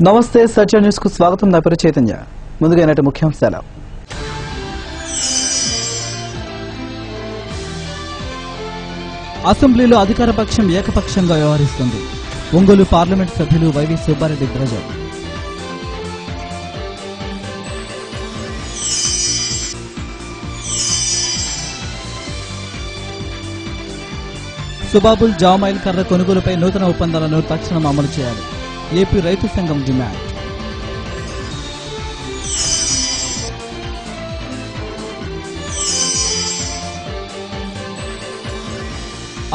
నమస్తే సత్య న్యూస్ కు స్వాగతం. నా పేరు చైతన్య. ముందుగా ఈనాటి ముఖ్యాంశాలు. అసెంబ్లీలో అధికార పక్షం ఏకపక్షంగా వ్యవహరిస్తుంది. ఒంగోలు పార్లమెంట్ సభ్యులు వైవి సుబ్బారెడ్డి ధ్వజం. సుబాబుల్ జామాయిల్ కర్ర కొనుగోలుపై నూతన ఒప్పందాలను తక్షణం అమలు చేయాలి. ఏపీ రైతు సంఘం డిమాండ్.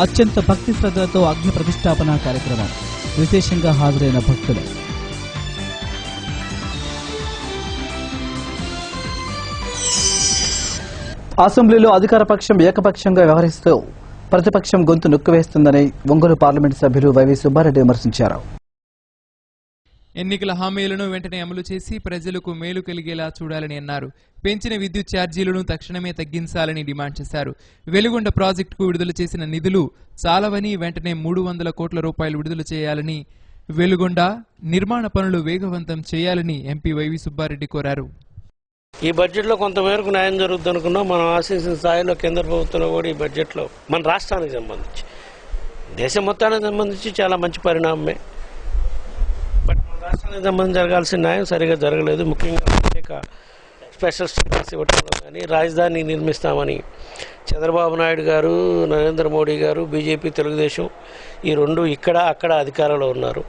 అత్యంత భక్తి శ్రద్ధలతో అగ్ని ప్రతిష్టాపన కార్యక్రమం. విశేషంగా హాజరైన భక్తులు. అసెంబ్లీలో అధికార పక్షం ఏకపక్షంగా వ్యవహరిస్తూ ప్రతిపక్షం గొంతు నొక్కివేస్తుందని ఒంగోలు పార్లమెంట్ సభ్యులు వైవి సుబ్బారెడ్డి విమర్శించారు. ఎన్నికల హామీలను వెంటనే అమలు చేసి ప్రజలకు మేలు కలిగేలా చూడాలని అన్నారు. పెంచిన విద్యుత్ ఛార్జీలను తక్షణమే తగ్గించాలని డిమాండ్ చేశారు. వెలుగొండ ప్రాజెక్టుకు విడుదల చేసిన నిధులు చాలవని వెంటనే 300 కోట్ల రూపాయలు విడుదల చేయాలని, వెలుగొండ నిర్మాణ పనులు వేగవంతం చేయాలని ఎంపీ వైవి సుబ్బారెడ్డి కోరారు. ఈ బడ్జెట్లో కొంతమేరకు న్యాయం జరుగుతుంది అనుకున్నాం. మనం ఆశించిన స్థాయిలో కేంద్ర ప్రభుత్వంలో కూడా ఈ బడ్జెట్లో మన రాష్ట్రానికి సంబంధించి, దేశం మొత్తానికి సంబంధించి చాలా మంచి పరిణామమే. బట్ మన రాష్ట్రానికి సంబంధించి జరగాల్సిన న్యాయం సరిగా జరగలేదు. ముఖ్యంగా ప్రత్యేక స్పెషల్ స్టేటస్ ఇవ్వడంలో కానీ, రాజధాని నిర్మిస్తామని చంద్రబాబు నాయుడు గారు, నరేంద్ర మోడీ గారు, బీజేపీ, తెలుగుదేశం ఈ రెండు ఇక్కడ అక్కడ అధికారంలో ఉన్నారు.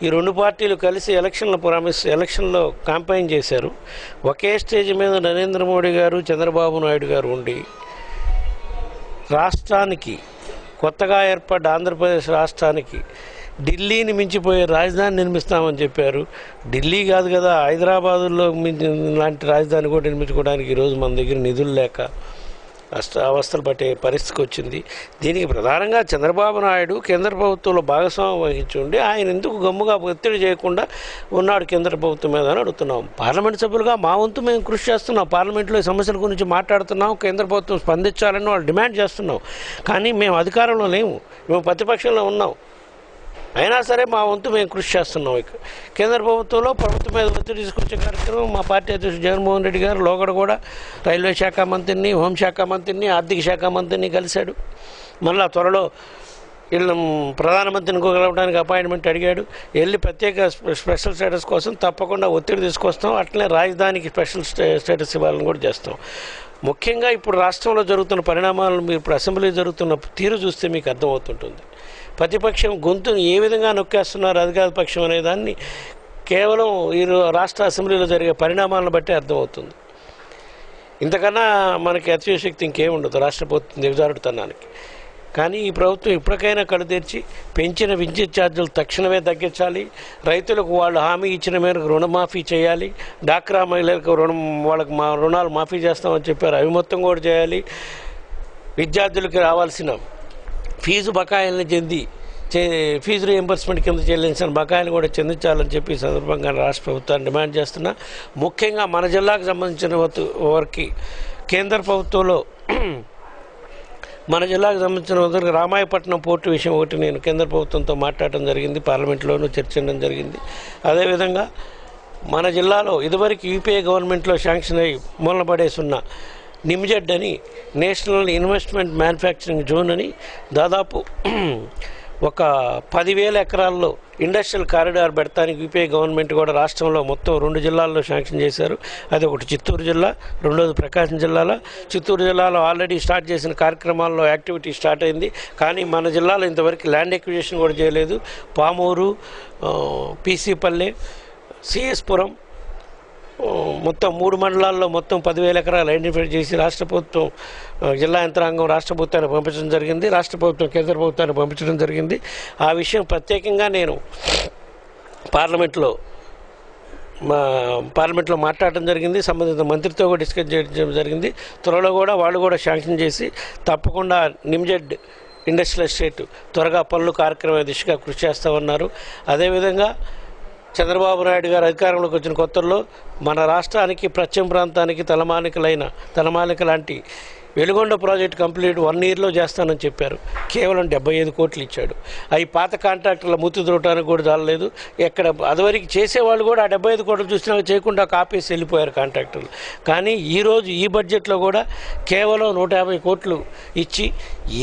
ఈ రెండు పార్టీలు కలిసి ఎలక్షన్లో క్యాంపెయిన్ చేశారు. ఒకే స్టేజ్ మీద నరేంద్ర మోడీ గారు, చంద్రబాబు నాయుడు గారు ఉండి రాష్ట్రానికి, కొత్తగా ఏర్పడ్డ ఆంధ్రప్రదేశ్ రాష్ట్రానికి ఢిల్లీని మించిపోయే రాజధాని నిర్మిస్తామని చెప్పారు. ఢిల్లీ కాదు కదా, హైదరాబాదులో లాంటి రాజధాని కూడా నిర్మించుకోవడానికి ఈరోజు మన దగ్గర నిధులు లేక అవస్థలు పట్టే పరిస్థితికి వచ్చింది. దీనికి ప్రధానంగా చంద్రబాబు నాయుడు కేంద్ర ప్రభుత్వంలో భాగస్వామ్యం వహించి ఉండి ఆయన ఎందుకు గమ్ముగా ఒత్తిడి చేయకుండా ఉన్నాడు కేంద్ర ప్రభుత్వం మీద అని అడుగుతున్నాం. పార్లమెంట్ సభ్యులుగా మా వంతు మేము కృషి చేస్తున్నాం. పార్లమెంట్లో ఈ సమస్యల గురించి మాట్లాడుతున్నాం. కేంద్ర ప్రభుత్వం స్పందించాలని వాళ్ళు డిమాండ్ చేస్తున్నాం. కానీ మేము అధికారంలో లేము, మేము ప్రతిపక్షంలో ఉన్నాం. అయినా సరే మా వంతు మేము కృషి చేస్తున్నాం. కేంద్ర ప్రభుత్వంలో ప్రభుత్వం మీద ఒత్తిడి తీసుకొచ్చే కార్యక్రమం మా పార్టీ అధ్యక్షుడు జగన్మోహన్ రెడ్డి గారు లోగడ కూడా రైల్వే శాఖ మంత్రిని, హోంశాఖ మంత్రిని, ఆర్థిక శాఖ మంత్రిని కలిశాడు. మళ్ళా త్వరలో వీళ్ళ ప్రధానమంత్రిని కలవడానికి అపాయింట్మెంట్ అడిగాడు. వెళ్ళి ప్రత్యేక స్పెషల్ స్టేటస్ కోసం తప్పకుండా ఒత్తిడి తీసుకొస్తాం. అట్లనే రాజధానికి స్పెషల్ స్టేటస్ ఇవ్వాలని కూడా చేస్తాం. ముఖ్యంగా ఇప్పుడు రాష్ట్రంలో జరుగుతున్న పరిణామాలను మీరు ఇప్పుడు అసెంబ్లీ జరుగుతున్న తీరు చూస్తే మీకు అర్థమవుతుంటుంది. ప్రతిపక్షం గొంతును ఏ విధంగా నొక్కేస్తున్నారు అధికార పక్షం అనేదాన్ని కేవలం ఈ రాష్ట్ర అసెంబ్లీలో జరిగే పరిణామాలను బట్టి అర్థమవుతుంది. ఇంతకన్నా మనకి అతిశక్తి ఇంకేముండదు రాష్ట్ర ప్రభుత్వం దిగజారుడుతనానికి. కానీ ఈ ప్రభుత్వం ఇప్పటికైనా కళ్ళు తెరిచి పెంచిన విద్యుత్ ఛార్జీలు తక్షణమే తగ్గించాలి. రైతులకు వాళ్ళు హామీ ఇచ్చిన మేరకు రుణమాఫీ చేయాలి. డాక్రా మహిళలకు వాళ్ళకి రుణాలు మాఫీ చేస్తామని చెప్పారు, అవి మొత్తం కూడా చేయాలి. విద్యార్థులకి రావాల్సిన ఫీజు బకాయిలను ఫీజు రీఎంబర్స్మెంట్ కింద చెల్లించిన బకాయిలు కూడా చెందించాలని చెప్పి ఈ సందర్భంగా రాష్ట్ర ప్రభుత్వాన్ని డిమాండ్ చేస్తున్నా. ముఖ్యంగా మన జిల్లాకు సంబంధించిన వరకు కేంద్ర ప్రభుత్వంలో మన జిల్లాకు సంబంధించిన వరకు రామాయపట్నం పోర్టు విషయం ఒకటి నేను కేంద్ర ప్రభుత్వంతో మాట్లాడటం జరిగింది, పార్లమెంట్లోనూ చర్చించడం జరిగింది. అదేవిధంగా మన జిల్లాలో ఇదివరకు యూపీఏ గవర్నమెంట్లో శాంక్షన్ అయ్యి మూలపడేసున్న నిమ్జెడ్ అని నేషనల్ ఇన్వెస్ట్మెంట్ మ్యానుఫ్యాక్చరింగ్ జోన్ అని దాదాపు ఒక 10,000 ఎకరాల్లో ఇండస్ట్రియల్ కారిడార్ పెడతానికి యూపీఏ గవర్నమెంట్ కూడా రాష్ట్రంలో మొత్తం 2 జిల్లాల్లో శాంక్షన్ చేశారు. అది ఒకటి చిత్తూరు జిల్లా, రెండోది ప్రకాశం జిల్లాలో. చిత్తూరు జిల్లాలో ఆల్రెడీ స్టార్ట్ చేసిన కార్యక్రమాల్లో యాక్టివిటీ స్టార్ట్ అయింది. కానీ మన జిల్లాలో ఇంతవరకు ల్యాండ్ ఎక్విజిషన్ కూడా చేయలేదు. పామూరు, పీసీపల్లె, సిఎస్పురం మొత్తం 3 మండలాల్లో మొత్తం 10,000 ఎకరాలు ఐడెంటిఫై చేసి రాష్ట్ర ప్రభుత్వం, జిల్లా యంత్రాంగం రాష్ట్ర ప్రభుత్వాన్ని పంపించడం జరిగింది. రాష్ట్ర ప్రభుత్వం కేంద్ర ప్రభుత్వాన్ని పంపించడం జరిగింది. ఆ విషయం ప్రత్యేకంగా నేను పార్లమెంట్లో మాట్లాడటం జరిగింది. సంబంధిత మంత్రితో కూడా డిస్కస్ చేయడం జరిగింది. త్వరలో కూడా వాళ్ళు కూడా శాంక్షన్ చేసి తప్పకుండా నిమ్జెడ్ ఇండస్ట్రియల్ ఎస్టేట్ త్వరగా పనులు కార్యక్రమం దిశగా కృషి చేస్తామన్నారు. అదేవిధంగా చంద్రబాబు నాయుడు గారు అధికారంలోకి వచ్చిన కొత్తల్లో మన రాష్ట్రానికి, పశ్చిమ ప్రాంతానికి తలమానిక లాంటి వెలుగొండ ప్రాజెక్ట్ కంప్లీట్ 1 yearలో చేస్తానని చెప్పారు. కేవలం 75 కోట్లు ఇచ్చాడు. అవి పాత కాంట్రాక్టర్ల మూతి దూరటానికి కూడా చాలలేదు. ఎక్కడ అదివరకు చేసేవాళ్ళు కూడా ఆ 75 కోట్లు చూసినా చేయకుండా ఆపేసి వెళ్ళిపోయారు కాంట్రాక్టర్లు. కానీ ఈరోజు ఈ బడ్జెట్లో కూడా కేవలం 150 కోట్లు ఇచ్చి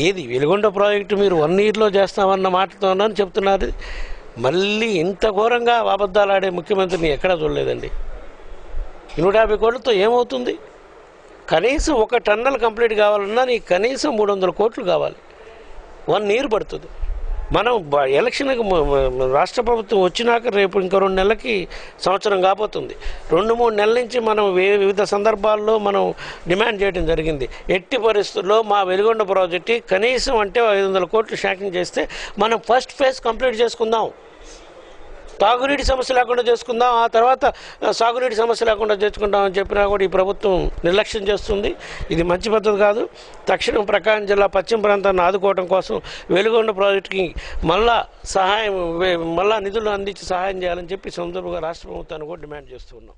ఏది వెలుగొండ ప్రాజెక్టు మీరు 1 yearలో చేస్తామన్న మాటతోనని చెప్తున్నారు. మళ్ళీ ఇంత ఘోరంగా అబద్ధాలు ఆడే ముఖ్యమంత్రిని ఎక్కడా చూడలేదండి. 150 కోట్లతో ఏమవుతుంది? కనీసం 1 టన్నల్ కంప్లీట్ కావాలన్నా నీకు కనీసం 300 కోట్లు కావాలి. 1 year పడుతుంది. మనం ఎలక్షన్కి రాష్ట్ర ప్రభుత్వం వచ్చినాక రేపు ఇంకో 2 నెలలకి సంవత్సరం కాబోతుంది. 2-3 నెలల నుంచి మనం వివిధ సందర్భాల్లో మనం డిమాండ్ చేయడం జరిగింది. ఎట్టి పరిస్థితుల్లో మా వెలుగొండ ప్రాజెక్టు కనీసం అంటే 500 కోట్లు శాంక్షన్ చేస్తే మనం ఫస్ట్ ఫేజ్ కంప్లీట్ చేసుకుందాం. తాగునీటి సమస్య లేకుండా చేసుకుందాం, ఆ తర్వాత సాగునీటి సమస్య లేకుండా చేసుకుందాం అని చెప్పినా కూడా ఈ ప్రభుత్వం నిర్లక్ష్యం చేస్తుంది. ఇది మంచి పద్ధతి కాదు. తక్షణం ప్రకాశం జిల్లా పశ్చిమ ప్రాంతాన్ని ఆదుకోవడం కోసం వెలుగొండ ప్రాజెక్టుకి మళ్ళా నిధులు అందించి సహాయం చేయాలని చెప్పి సందర్భంగా రాష్ట్ర ప్రభుత్వాన్ని కూడా డిమాండ్ చేస్తున్నాం.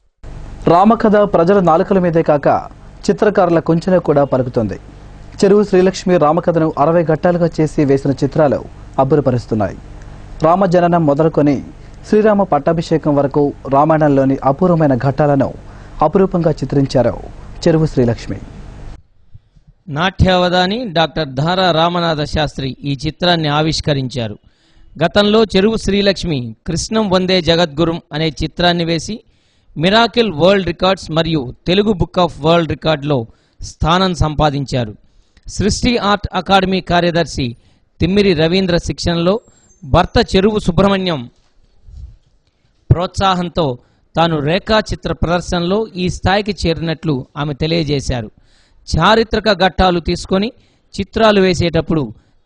రామకథ ప్రజల నాలుకల మీదే కాక చిత్రకారుల కొంచెన కూడా పలుకుతుంది. చెరువు శ్రీలక్ష్మి రామకథను 60 ఘట్టాలుగా చేసి వేసిన చిత్రాలు అబ్బురపరుస్తున్నాయి. రామజననం మొదలుకొని శ్రీరామ పట్టాభిషేకం వరకు రామాయణంలోని అపూర్వమైన ఘట్టాలను అపురూపంగా చిత్రించారు చెరువు శ్రీలక్ష్మి. నాట్యావధాని డాక్టర్ ధారా రామనాథ శాస్త్రి ఈ చిత్రాన్ని ఆవిష్కరించారు. గతంలో చెరువు శ్రీలక్ష్మి కృష్ణం వందే జగద్గురుం అనే చిత్రాన్ని వేసి మిరాకిల్ వరల్డ్ రికార్డ్స్ మరియు తెలుగు బుక్ ఆఫ్ వరల్డ్ రికార్డులో స్థానం సంపాదించారు. సృష్టి ఆర్ట్ అకాడమీ కార్యదర్శి తిమ్మిరి రవీంద్ర శిక్షణలో భర్త చెరువు సుబ్రహ్మణ్యం ప్రోత్సాహంతో తాను రేఖాచిత్ర ప్రదర్శనలో ఈ స్థాయికి చేరినట్లు ఆమె తెలియజేశారు. చారిత్రక ఘట్టాలు తీసుకొని చిత్రాలు వేసేటప్పుడు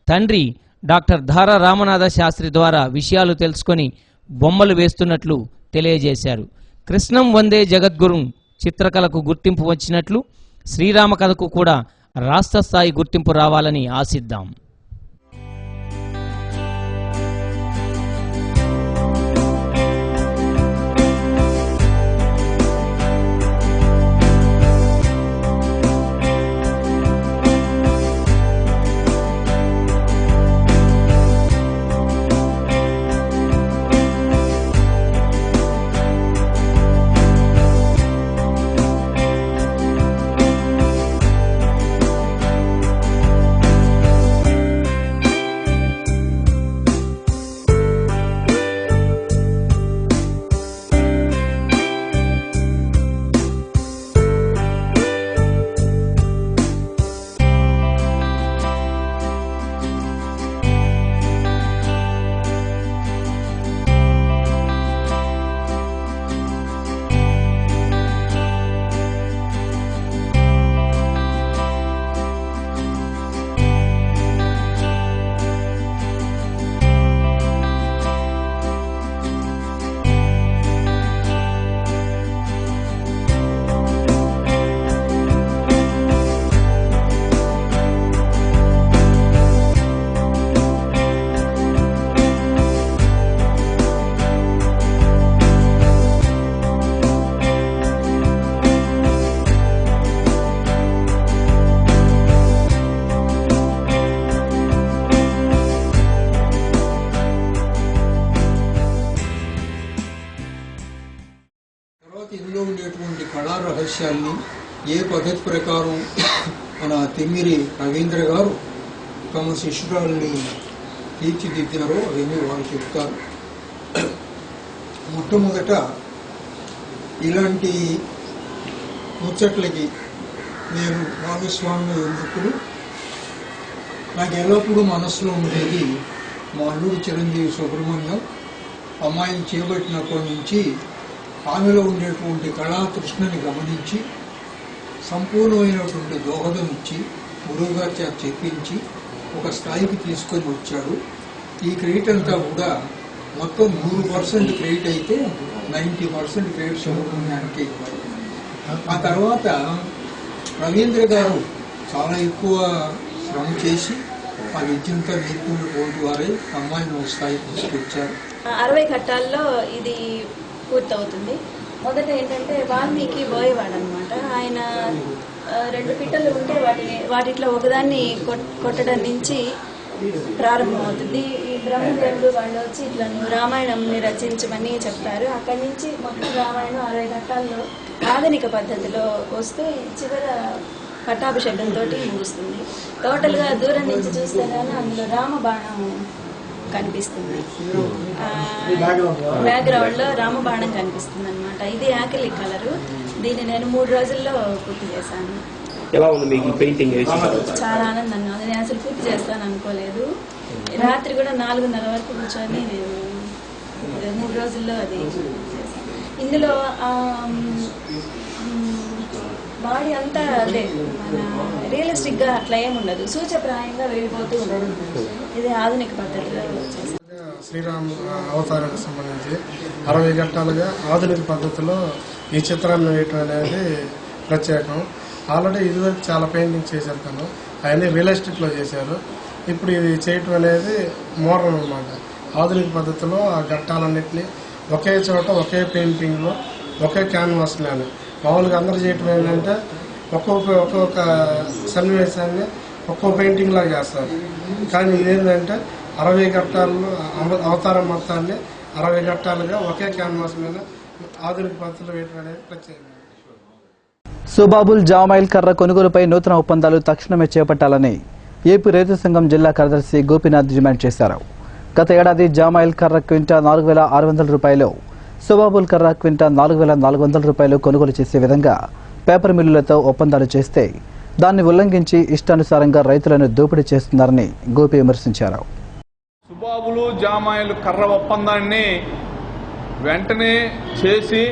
తండ్రి డాక్టర్ ధారా రామనాథ శాస్త్రి ద్వారా విషయాలు తెలుసుకొని బొమ్మలు వేస్తున్నట్లు తెలియజేశారు. కృష్ణం వందే జగద్గురు చిత్రకళకు గుర్తింపు వచ్చినట్లు శ్రీరామ కథకు కూడా రాష్ట్ర స్థాయి గుర్తింపు రావాలని ఆశిద్దాం. ఇందులో ఉండేటువంటి కళా రహస్యాల్ని ఏ పద్ధతి ప్రకారం మన తిమ్మిరి రవీంద్ర గారు తమ శిష్యురాల్ని తీర్చిదిద్దారో అవన్నీ వాళ్ళు చెప్తారు. మొట్టమొదట ఇలాంటి ముచ్చట్లకి నేను భాగస్వామ్యం ఎందుకు నాకు ఎల్లప్పుడూ మనసులో ఉండేది మా అల్లుడు చిరంజీవి సుబ్రహ్మణ్యం అమ్మాయిని చేపట్టినప్పటి నుంచి ఆమెలో ఉండేటువంటి కళాతృష్ణని గమనించి సంపూర్ణమైనటువంటి దోహదం ఇచ్చి గురువుగారి చేత చెప్పించి ఒక స్థాయికి తీసుకొని వచ్చాడు. ఈ క్రెడిట్ అంతా కూడా మొత్తం 100% క్రెడిట్ అయితే 90% క్రెడిట్ సుబ్రహ్మణ్యానికి ఇవ్వాలి. ఆ తర్వాత రవీంద్ర గారు చాలా ఎక్కువ శ్రమ చేసి ఆ విద్యంతా నేర్చుకున్నటువంటి వారే అమ్మాయిని ఒక స్థాయికి తీసుకొచ్చారు. 60 ఘట్టాల్లో ఇది పూర్తవుతుంది. మొదట ఏంటంటే వాల్మీకి బోయేవాడు అనమాట. ఆయన 2 పిట్టలు ఉంటే వాటిలో ఒకదాన్ని కొట్టడం నుంచి ప్రారంభమవుతుంది. ఈ బ్రహ్మదేవుడు వాళ్ళు వచ్చి ఇట్లా రామాయణంని రచించమని చెప్తారు. అక్కడి నుంచి మొత్తం రామాయణం 60 ఘట్టాల్లో ఆధునిక పద్ధతిలో వస్తూ చివర పట్టాభిషేకంతో ముగుస్తుంది. టోటల్గా దూరం నుంచి చూస్తే కానీ అందులో రామబాణం కనిపిస్తుంది. బ్యాక్గ్రౌండ్లో రామబాణం కనిపిస్తుంది అనమాట. ఇది యాక్రిలిక్ కలరు. దీన్ని నేను 3 రోజుల్లో పూర్తి చేశాను. ఎలా ఉంది మీకు పెయింటింగ్? చాలా ఆనందంగా ఉంది. నేను అసలు పూర్తి చేస్తాను అనుకోలేదు. రాత్రి కూడా 4:30 వరకు కూర్చొని నేను 3 రోజుల్లో అది చేశాను. ఇందులో బాడీ అంతా అదే మన రియలిస్టిక్ గా అట్లా ఏముండదు, సూచప్రాయంగా వెళ్ళిపోతూ ఉండదు. ఇది ఆధునిక పద్ధతిలో చేశాను. శ్రీరామ్ అవతారానికి సంబంధించి 60 ఘట్టాలుగా ఆధునిక పద్ధతిలో ఈ చిత్రాన్ని వేయటం అనేది ప్రత్యేకం. ఆల్రెడీ ఇదివరకు చాలా పెయింటింగ్ చేశారు తను, అవన్నీ రియలిస్టిక్లో చేశారు. ఇప్పుడు ఇది చేయటం అనేది మోడర్న్ అన్నమాట. ఆధునిక పద్ధతిలో ఆ ఘట్టాలన్నింటినీ ఒకే చోట ఒకే పెయింటింగ్లో ఒకే క్యాన్వాస్లోనే మామూలుగా అందరూ చేయటం ఏంటంటే ఒక్కొక్క సన్నివేశాన్ని ఒక్కో పెయింటింగ్ లాగా చేస్తారు. కానీ ఇదేంటంటే 60 ఘట్టాల్లో అవతారం మొత్తాన్ని 60 ఘట్టాలుగా ఒకే క్యాన్వాస్ మీద ఆధునిక పద్ధతిలో వేయటం అనేది ప్రత్యేకం. సుబాబుల్ జామాయిల్ కర్ర కొనుగోలుపై నూతన ఒప్పందాలు తక్షణమే చేపట్టాలని ఏపీ రైతు సంఘం జిల్లా కార్యదర్శి గోపీనాథ్ డిమాండ్ చేశారు. గత ఏడాది జామాయిల్ కర్ర క్వింటా 4,600 రూపాయలు, సుబాబుల్ కర్ర క్వింటా 4,400 రూపాయలు కొనుగోలు చేసే విధంగా పేపర్ మిల్లులతో ఒప్పందాలు చేస్తే దాన్ని ఉల్లంఘించి ఇష్టానుసారంగా రైతులను దోపిడీ చేస్తున్నారని గోపి విమర్శించారు. సుబాబులు జామాయిల్ కర్ర ఒప్పందాన్ని వెంటనే చేసి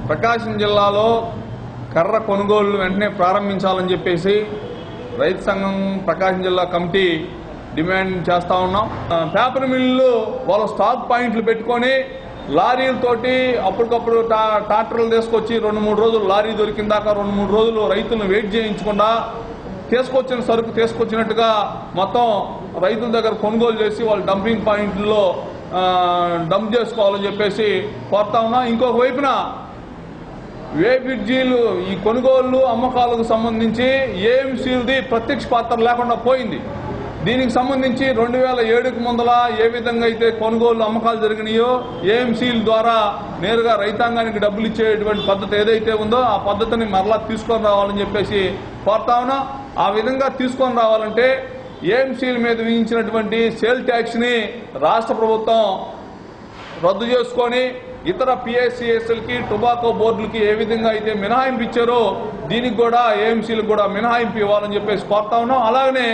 ప్రకాశం జిల్లాలో కర్ర కొనుగోలు వెంటనే ప్రారంభించాలని చెప్పేసి రైతు సంఘం ప్రకాశం జిల్లా కమిటీ డిమాండ్ చేస్తా ఉన్నాం. పేపర్ మిల్లులు వాళ్ళ స్టాక్ పాయింట్లు పెట్టుకొని లారీలతోటి అప్పటికప్పుడు ట్రాక్టర్లు తీసుకొచ్చి 2-3 రోజులు లారీ దొరికిన దాకా 2-3 రోజులు రైతులను వెయిట్ చేయించకుండా తీసుకొచ్చిన సరుకు తీసుకొచ్చినట్టుగా మొత్తం రైతుల దగ్గర కొనుగోలు చేసి వాళ్ళు డంపింగ్ పాయింట్లో డంప్ చేసుకోవాలని చెప్పేసి కోరుతా ఉన్నాం. ఇంకొక వైపున వేబిడ్జీలు ఈ కొనుగోళ్లు అమ్మకాలకు సంబంధించి ఏఎంసీలది ప్రత్యక్ష పాత్ర లేకుండా పోయింది. దీనికి సంబంధించి 2007కు ముందల ఏ విధంగా అయితే కొనుగోలు అమ్మకాలు జరిగినాయో ఏఎంసీల ద్వారా నేరుగా రైతాంగానికి డబ్బులు ఇచ్చేటువంటి పద్ధతి ఏదైతే ఉందో ఆ పద్ధతిని మరలా తీసుకొని రావాలని చెప్పేసి కోరుతా ఉన్నా. ఆ విధంగా తీసుకొని రావాలంటే ఏఎంసీల మీద విధించినటువంటి సేల్ ట్యాక్స్ ని రాష్ట్ర ప్రభుత్వం రద్దు చేసుకొని ఇతర పిఎస్సిఎస్ఎల్కి టొబాకో బోర్డులకి ఏ విధంగా అయితే మినహాయింపు ఇచ్చారో దీనికి కూడా ఏఎంసీలకు కూడా మినహాయింపు ఇవ్వాలని చెప్పేసి కోరుతా ఉన్నాం. అలాగనే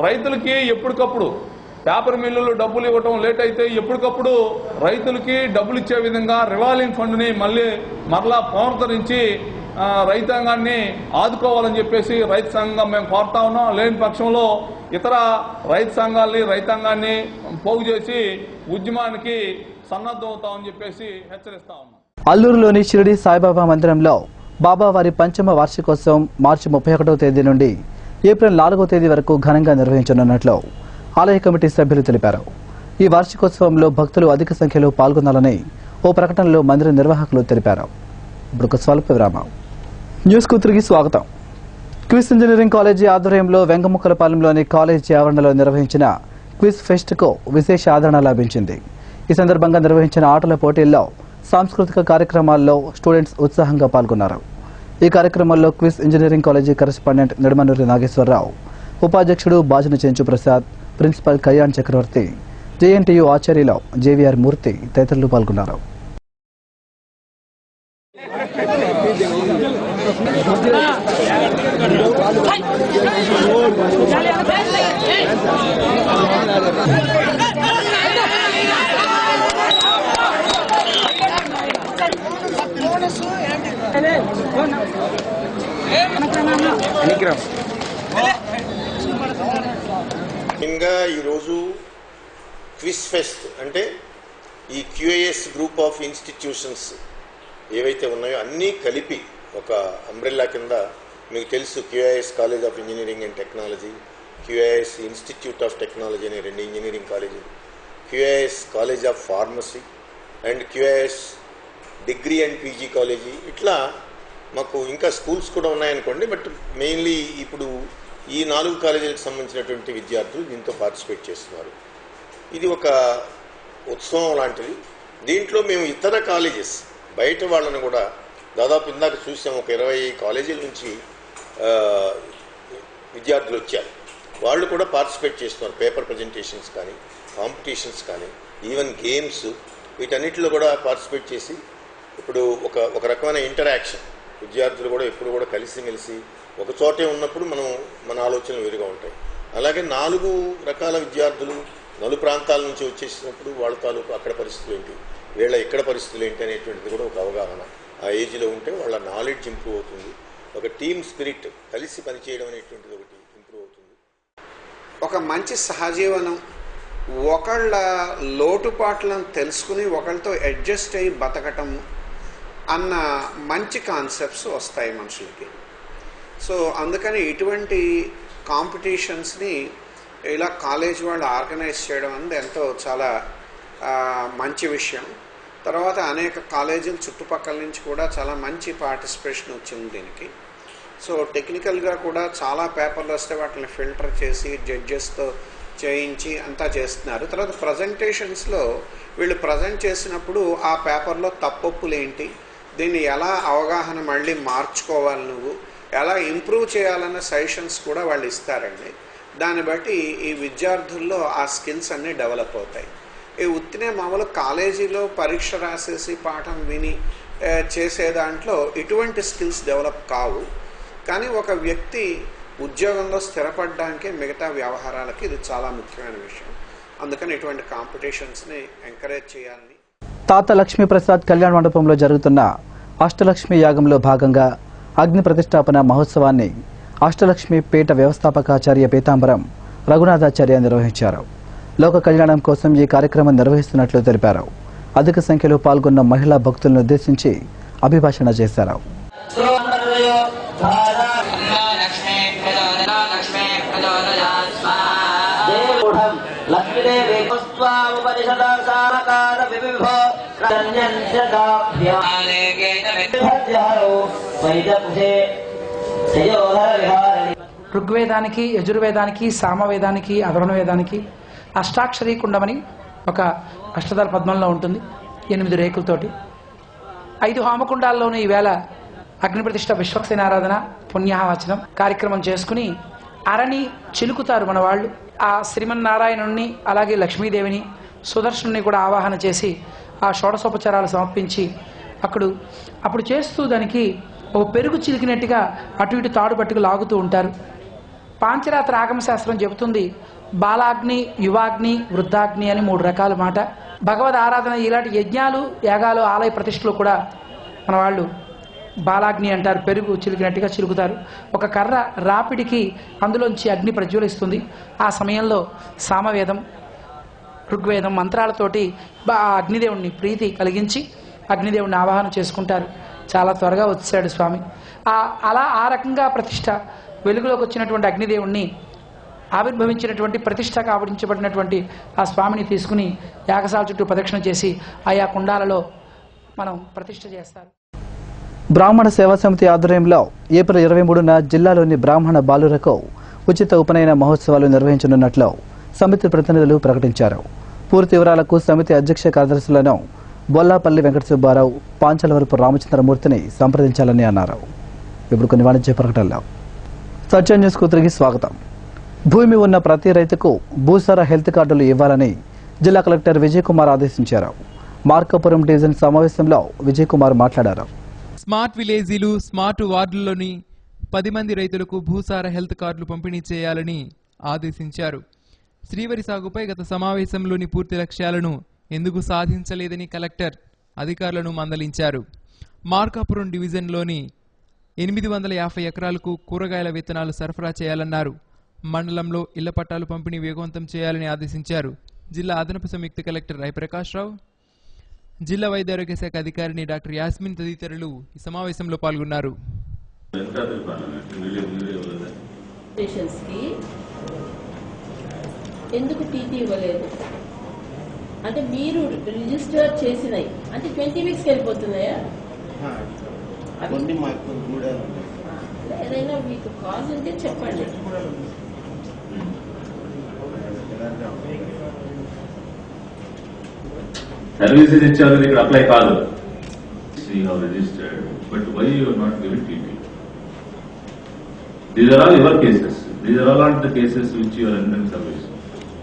రైతులకి ఎప్పటికప్పుడు పేపర్ మిల్లులు డబ్బులు ఇవ్వటం లేట్ అయితే ఎప్పటికప్పుడు రైతులకి డబ్బులు ఇచ్చే విధంగా రివాల్వింగ్ ఫండ్ని మరలా పునరుద్ధరించి రైతాంగాన్ని ఆదుకోవాలని చెప్పేసి రైతు సంఘం మేము కోరుతా ఉన్నాం. లేని పక్షంలో ఇతర రైతు సంఘాలని రైతాంగాన్ని పోగు చేసి ఉద్యమానికి సన్నద్ధమవుతామని చెప్పేసి హెచ్చరిస్తా ఉన్నాం. అల్లూరులోని షిరిడి సాయిబాబా మందిరంలో బాబావారి పంచమ వార్షికోత్సవం మార్చి 31వ తేదీ నుండి ఏప్రిల్ 4వ తేదీ వరకు ఘనంగా నిర్వహించనున్నట్లు ఆలయ కమిటీ సభ్యులు తెలిపారు. ఈ వార్షికోత్సవంలో భక్తులు అధిక సంఖ్యలో పాల్గొనాలని ఓ ప్రకటనలో మందిర నిర్వాహకులు తెలిపారు. ఇప్పుడు ఒక స్వల్ప విరామం. న్యూస్ కు తిరిగి స్వాగతం. క్విజ్ ఇంజనీరింగ్ కాలేజీ ఆధ్వర్యంలో వెంగముక్కలపాలెంలోని కాలేజీ ఆవరణలో నిర్వహించిన క్విజ్ ఫెస్ట్ కు విశేష ఆదరణ లభించింది. ఈ సందర్భంగా నిర్వహించిన ఆటల పోటీల్లో సాంస్కృతిక కార్యక్రమాల్లో స్టూడెంట్స్ ఉత్సాహంగా పాల్గొన్నారు. ఈ కార్యక్రమంలో quiz engineering college correspondent Nidamanuri Nageswararao, ఉపాధ్యక్షుడు బాజన చెంచు ప్రసాద్, ప్రిన్సిపల్ కళ్యాణ్ చక్రవర్తి, జేఎన్టీయూ ఆచార్యులు జేవీఆర్ మూర్తి తదితరులు పాల్గొన్నారు. మెయిన్గా ఈరోజు క్విజ్ ఫెస్ట్ అంటే ఈ క్యూఏఎస్ గ్రూప్ ఆఫ్ ఇన్స్టిట్యూషన్స్ ఏవైతే ఉన్నాయో అన్నీ కలిపి ఒక అంబ్రెల్లా కింద, మీకు తెలుసు QIS college of engineering and technology, QIS institute of technology అనే 2 ఇంజనీరింగ్ కాలేజీలు, QIS college of pharmacy and QIS degree and PG college, ఇట్లా మాకు ఇంకా స్కూల్స్ కూడా ఉన్నాయనుకోండి, బట్ మెయిన్లీ ఇప్పుడు ఈ 4 కాలేజీలకు సంబంధించినటువంటి విద్యార్థులు దీంతో పార్టిసిపేట్ చేస్తున్నారు. ఇది ఒక ఉత్సవం లాంటిది. దీంట్లో మేము ఇతర కాలేజెస్ బయట వాళ్ళని కూడా దాదాపు ఇందాక చూసాం, ఒక 20 కాలేజీల నుంచి విద్యార్థులు వచ్చారు. వాళ్ళు కూడా పార్టిసిపేట్ చేస్తున్నారు. పేపర్ ప్రజెంటేషన్స్ కానీ, కాంపిటీషన్స్ కానీ, ఈవెన్ గేమ్స్, వీటన్నిటిలో కూడా పార్టిసిపేట్ చేసి ఇప్పుడు ఒక రకమైన ఇంటరాక్షన్, విద్యార్థులు కూడా ఎప్పుడు కూడా కలిసిమెలిసి ఒక చోటే ఉన్నప్పుడు మన ఆలోచనలు వేరుగా ఉంటాయి. అలాగే 4 రకాల విద్యార్థులు 4 ప్రాంతాల నుంచి వచ్చేసినప్పుడు వాళ్ళ తాలూకు అక్కడ పరిస్థితులు ఏంటి, వీళ్ళ ఇక్కడ పరిస్థితులు ఏంటి అనేటువంటిది కూడా ఒక అవగాహన ఆ ఏజ్లో ఉంటే వాళ్ళ నాలెడ్జ్ ఇంప్రూవ్ అవుతుంది. ఒక టీమ్ స్పిరిట్, కలిసి పనిచేయడం అనేటువంటిది ఒకటి ఇంప్రూవ్ అవుతుంది. ఒక మంచి సహజీవనం, ఒకళ్ళ లోటుపాట్లను తెలుసుకుని ఒకళ్ళతో అడ్జస్ట్ అయ్యి బతకటం అన్న మంచి కాన్సెప్ట్స్ వస్తాయి మనుషులకి. సో అందుకని ఇటువంటి కాంపిటీషన్స్ని ఇలా కాలేజ్ వాళ్ళు ఆర్గనైజ్ చేయడం అనేది ఎంతో చాలా మంచి విషయం. తర్వాత అనేక కాలేజీలు చుట్టుపక్కల నుంచి కూడా చాలా మంచి పార్టిసిపేషన్ వచ్చింది దీనికి. సో టెక్నికల్గా కూడా చాలా పేపర్లు వస్తే వాటిని ఫిల్టర్ చేసి జడ్జెస్తో చేయించి అంతా చేస్తున్నారు. తర్వాత ప్రజెంటేషన్స్లో వీళ్ళు ప్రజెంట్ చేసినప్పుడు ఆ పేపర్లో తప్పొప్పులు ఏంటి, దీన్ని ఎలా అవగాహన మళ్ళీ మార్చుకోవాలి, నువ్వు ఎలా ఇంప్రూవ్ చేయాలన్న సజెషన్స్ కూడా వాళ్ళు ఇస్తారండి. దాన్ని బట్టి ఈ విద్యార్థుల్లో ఆ స్కిల్స్ అన్నీ డెవలప్ అవుతాయి. ఈ ఉత్తినే మామూలు కాలేజీలో పరీక్ష రాసేసి పాఠం విని చేసే దాంట్లో ఇటువంటి స్కిల్స్ డెవలప్ కావు. కానీ ఒక వ్యక్తి ఉద్యోగంలో స్థిరపడడానికి మిగతా వ్యవహారాలకి ఇది చాలా ముఖ్యమైన విషయం. అందుకని ఇటువంటి కాంపిటీషన్స్ని ఎంకరేజ్ చేయాలని. తాత లక్ష్మీప్రసాద్ కళ్యాణ మండపంలో జరుగుతున్న అష్టలక్ష్మి యాగంలో భాగంగా అగ్ని ప్రతిష్టాపన మహోత్సవాన్ని అష్టలక్ష్మి పీఠ వ్యవస్థాపకాచార్య పీతాంబరం రఘునాథాచార్య నిర్వహించారు. లోక కళ్యాణం కోసం ఈ కార్యక్రమం నిర్వహిస్తున్నట్లు తెలిపారు. అధిక సంఖ్యలో పాల్గొన్న మహిళా భక్తులను ఉద్దేశించి అభిభాషణ చేశారు. ఋగ్వేదానికి, యజుర్వేదానికి, సామవేదానికి, అధర్వణ వేదానికి అష్టాక్షరీ కుండమని ఒక అష్టదళ పద్మంలో ఉంటుంది, 8 రేకులతోటి. 5 హోమకుండాల్లోనూ ఈవేళ అగ్నిప్రతిష్ఠ, విశ్వక్సేనారాధన, పుణ్యాహవచనం కార్యక్రమం చేసుకుని అరణి చిలుకుతారు మన వాళ్ళు. ఆ శ్రీమన్నారాయణుణ్ణి అలాగే లక్ష్మీదేవిని, సుదర్శనుని కూడా ఆవాహన చేసి ఆ షోడశోపచారాలు సమర్పించి అప్పుడు చేస్తూ దానికి ఒక పెరుగు చిలికినట్టుగా అటు ఇటు తాడు పట్టుకు లాగుతూ ఉంటారు. పాంచరాత్ర ఆగమశాస్త్రం చెబుతుంది బాలాగ్ని, యువాగ్ని, వృద్ధాగ్ని అని 3 రకాల మాట. భగవద్ ఆరాధన ఇలాంటి యజ్ఞాలు, యాగాలు, ఆలయ ప్రతిష్టలు కూడా మన వాళ్ళు బాలాగ్ని అంటారు, పెరుగు చిలికినట్టుగా చిలుకుతారు. ఒక కర్ర రాపిడికి అందులోంచి అగ్ని ప్రజ్వలిస్తుంది. ఆ సమయంలో సామవేదం, ఋగ్వేదం మంత్రాలతోటి అగ్నిదేవుణ్ణి ప్రీతి కలిగించి అగ్నిదేవుణ్ణి ఆవాహన చేసుకుంటారు. చాలా త్వరగా వచ్చాడు స్వామి. అలా ఆ రకంగా ప్రతిష్ట వెలుగులోకి వచ్చినటువంటి అగ్నిదేవుణ్ణి, ఆవిర్భవించినటువంటి ప్రతిష్ట కాబడించబడినటువంటి ఆ స్వామిని తీసుకుని యాగశాల చుట్టూ ప్రదక్షిణ చేసి ఆయా కుండాలలో మనం ప్రతిష్ట చేస్తారు. బ్రాహ్మణ సేవా సమితి ఆధ్వర్యంలో ఏప్రిల్ 23న జిల్లాలోని బ్రాహ్మణ బాలురకు ఉచిత ఉపనయన మహోత్సవాలు నిర్వహించనున్నట్లు సమితి ప్రతినిధులు ప్రకటించారు. పూర్తి వివరాలకు సమితి అధ్యక్ష కార్యదర్శులను బొల్లాపల్లి వెంకట సుబ్బారావు, పాంచలవరపు రామచంద్రమూర్తిని సంప్రదించాలని అన్నారు. ఇప్పుడు కొన్ని వాణిజ్య ప్రకటనలు. సత్య న్యూస్కు తిరిగి స్వాగతం. భూమి ఉన్న ప్రతి రైతుకు భూసార హెల్త్ కార్డులు ఇవ్వాలని జిల్లా కలెక్టర్ విజయ్ కుమార్ ఆదేశించారు. మార్కాపురం డివిజన్ సమావేశంలో విజయ్ కుమార్ మాట్లాడారు. స్మార్ట్ విలేజీలు, స్మార్ట్ వార్డుల్లోని 10 మంది రైతులకు భూసార హెల్త్ కార్డులు పంపిణీ చేయాలని ఆదేశించారు. శ్రీవరి సాగుపై గత సమావేశంలోని పూర్తి లక్ష్యాలను ఎందుకు సాధించలేదని కలెక్టర్ అధికారులను మందలించారు. మార్కాపురం డివిజన్లోని 850 ఎకరాలకు కూరగాయల విత్తనాలు సరఫరా చేయాలన్నారు. మండలంలో ఇళ్ల పట్టాలు పంపిణీ వేగవంతం చేయాలని ఆదేశించారు. జిల్లా అదనపు సంయుక్త కలెక్టర్ రవిప్రకాష్ రావు, జిల్లా వైద్యారోగ్య శాఖ అధికారిని డాక్టర్ యాస్మిన్ తదితరులు ఈ సమావేశంలో పాల్గొన్నారు. ఎందుకు టీటీ ఇవ్వలేదు అంటే మీరు రిజిస్టర్ చేసినాయి అంటే 20 వీక్స్కి వెళ్ళిపోతున్నాయా? ఏదైనా మీకు కాజ్ ఉంటే చెప్పండి. సర్వీసెస్ ఇచ్చారు ఇక్కడ అప్లై కాదు. Registered but why you are not giving TT? These are all your cases. These are all not the cases which you are rendering service.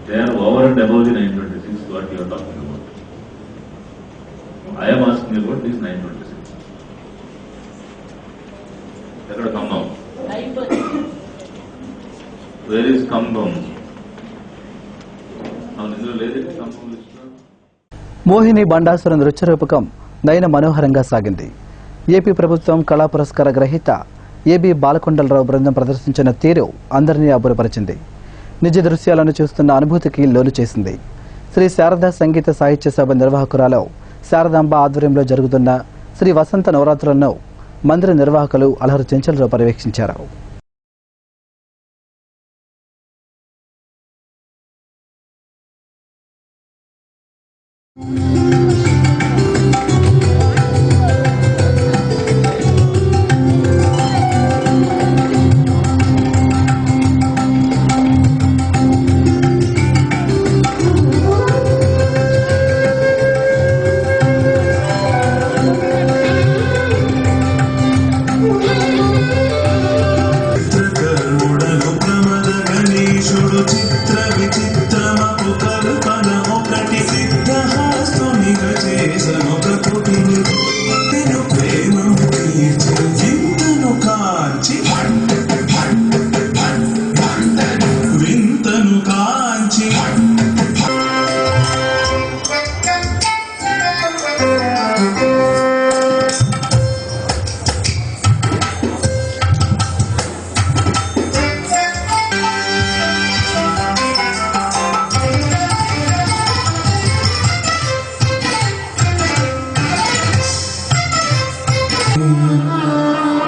They are over and above the 926 what you are talking about. I am asking about this 926. Ekkada Kambam? Where is Kambam? Avundu ledhu Kambam list lo. Mohini బండాసుర నృత్య రూపకం నయన మనోహరంగా సాగింది. AP ప్రభుత్వం కళా పురస్కార గ్రహీత AB Balakondalarao బృందం ప్రదర్శించిన తీరు అందరినీ అబ్బురపరిచింది. నిజ దృశ్యాలను చూస్తున్న అనుభూతికి లోను చేసింది. శ్రీ శారదా సంగీత సాహిత్య సభ నిర్వాహకురాలు శారదాంబ ఆధ్వర్యంలో జరుగుతున్న శ్రీ వసంత నవరాత్రులను మందిర నిర్వాహకులు అలహరు చెంచలరావు పర్యవేక్షించారు.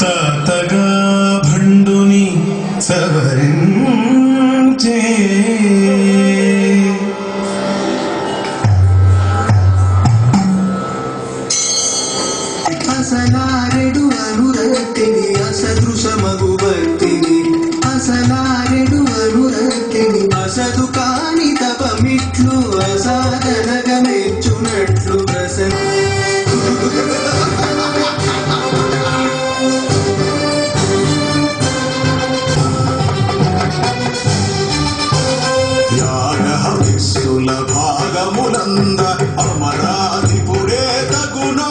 తాతగా భండుని సవరించే అసలారెడు అనురక్తిని అసదృశమగుబంతిని అసలారెడు అనురక్తిని అసదు కాని తపమిట్లు అసాధనగా మెచ్చునట్లు ప్రసన్న భాగములంద అమరాధిపుడే తగునా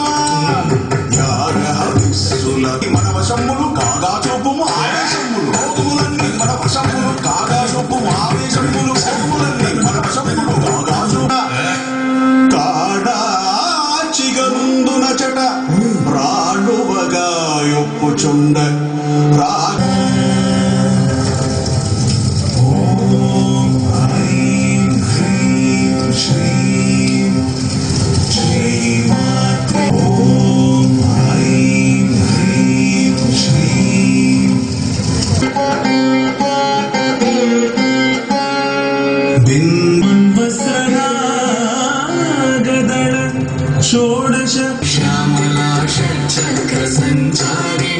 యాగహవిస్సుల మన వశములు కాగా చూపుము ఆవేశములు భోగములన్నీ మన వశములు కాగా చూపుము ఆవేశములు భోగములన్నీ మన వశములు కాగా చూడ కాడాచిగందున చట ప్రాణువగా యొప్పుచుండ షోడశ శ్యామలా షట్చక్ర సంచారి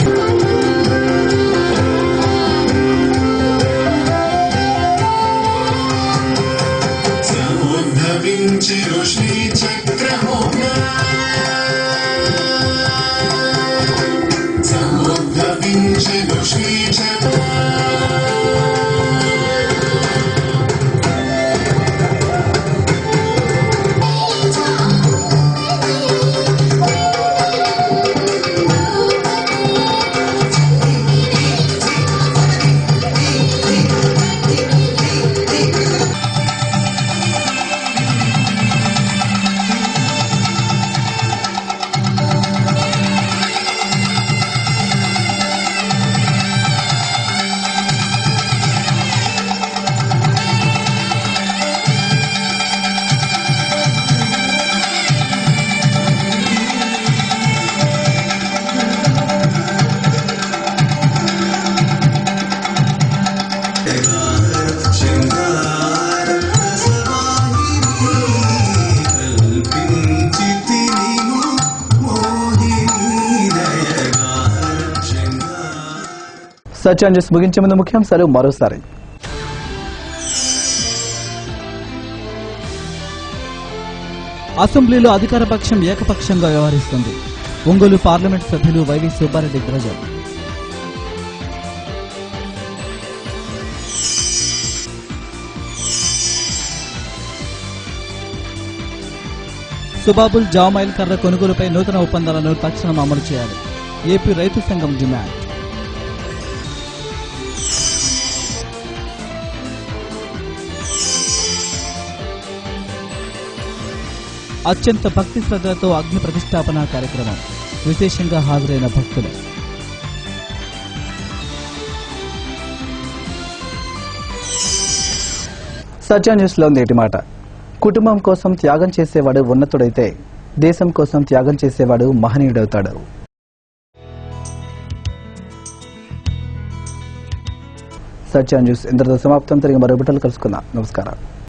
సత్య న్యూస్ ముగించే ముందు ముఖ్యాంశాలు మరోసారి. అసెంబ్లీలో అధికార పక్షం ఏకపక్షంగా వ్యవహరిస్తుంది. ఒంగోలు పార్లమెంట్ సభ్యులు వైవి సుబ్బారెడ్డి ధ్వజం. సుబాబుల్ జామాయిల్ కర్ర కొనుగోలుపై నూతన ఒప్పందాలను తక్షణం అమలు చేయాలి. ఏపీ రైతు సంఘం డిమాండ్. అత్యంత భక్తి శ్రద్ధలతో అగ్ని ప్రతిష్టాపన కార్యక్రమం. విశేషంగా హాజరైన భక్తులు. సత్య న్యూస్లో నేటి మాట. కుటుంబం కోసం త్యాగం చేసేవాడు ఉన్నతుడైతే దేశం కోసం త్యాగం చేసేవాడు మహనీయుడవుతాడు. సత్య న్యూస్ ఇంతటితో సమాప్తం. తిరిగి మరో బిడ్డలు కలుసుకుందాం. నమస్కారం.